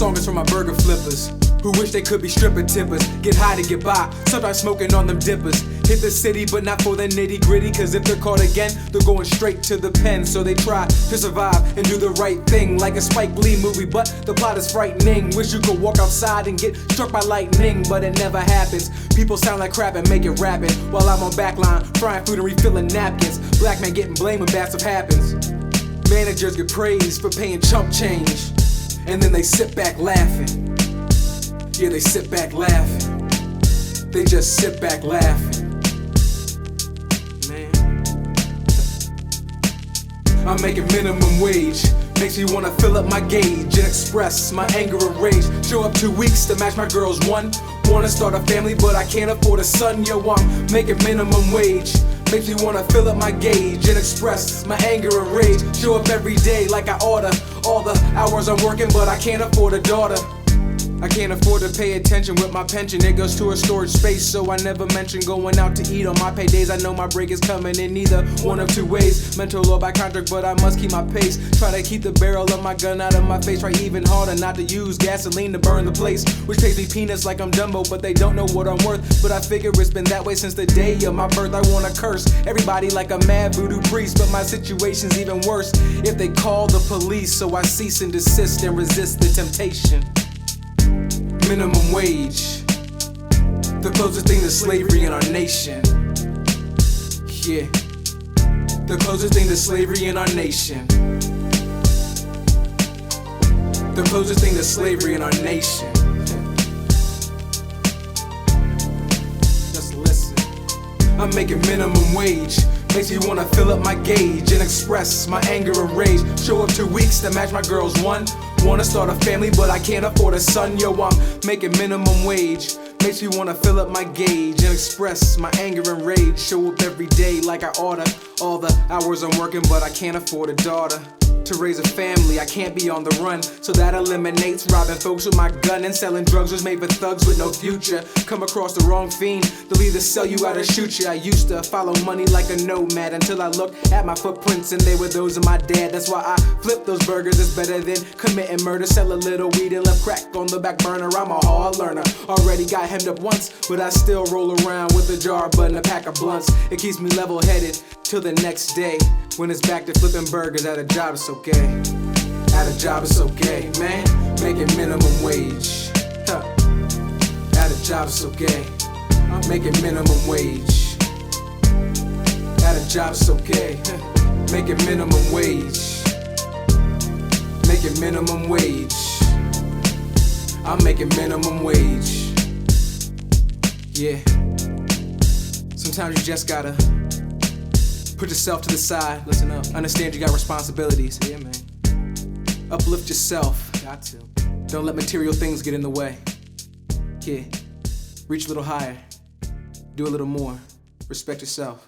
song is for my burger flippers who wish they could be stripper tippers. Get high to get by, sometimes smoking on them dippers. Hit the city but not for the nitty gritty, cause if they're caught again, they're going straight to the pen. So they try to survive and do the right thing, like a Spike Lee movie, but the plot is frightening. Wish you could walk outside and get struck by lightning, but it never happens. People sound like crap and make it rapping, while I'm on backline, frying food and refilling napkins. Black man getting blamed when bad stuff happens. Managers get praised for paying chump change, and then they sit back laughing. Yeah, they sit back laughing. They just sit back laughing. Man, I'm making minimum wage. Makes me wanna fill up my gauge and express my anger and rage. Show up 2 weeks to match my girl's one. Wanna start a family, but I can't afford a son. Yo, I'm making minimum wage. Makes me wanna fill up my gauge and express my anger and rage. Show up every day like I oughta. All the hours I'm working, but I can't afford a daughter. I can't afford to pay attention with my pension. It goes to a storage space, so I never mention going out to eat on my paydays. I know my break is coming in either one of two ways, mental or by contract, but I must keep my pace. Try to keep the barrel of my gun out of my face. Try even harder not to use gasoline to burn the place, which pays me peanuts like I'm Dumbo, but they don't know what I'm worth. But I figure it's been that way since the day of my birth. I wanna curse everybody like a mad voodoo priest, but my situation's even worse if they call the police. So I cease and desist and resist the temptation. Minimum wage, the closest thing to slavery in our nation. Yeah, the closest thing to slavery in our nation. The closest thing to slavery in our nation. Just listen. I'm making minimum wage. Makes me wanna fill up my gauge and express my anger and rage. Show up 2 weeks to match my girl's one. Wanna start a family, but I can't afford a son. Yo, I'm making minimum wage. Makes me wanna fill up my gauge and express my anger and rage. Show up every day like I oughta. All the hours I'm working, but I can't afford a daughter. To raise a family, I can't be on the run, so that eliminates robbing folks with my gun. And selling drugs was made for thugs with no future. Come across the wrong fiend, they'll either sell you out or shoot you. I used to follow money like a nomad until I looked at my footprints and they were those of my dad. That's why I flip those burgers, it's better than committing murder. Sell a little weed and left crack on the back burner. I'm a hard learner, already got hemmed up once, but I still roll around with a jar bud and a pack of blunts. It keeps me level-headed till the next day, when it's back to flipping burgers. At a job it's okay, at a job it's okay, man. Making minimum wage, huh. At a job it's okay, I'm making minimum wage. At a job it's okay, huh. Making minimum wage. Making minimum wage. I'm making minimum wage. Yeah, sometimes you just gotta put yourself to the side. Listen up. Understand you got responsibilities. Yeah, man. Uplift yourself. Got to. Don't let material things get in the way. Yeah. Reach a little higher. Do a little more. Respect yourself.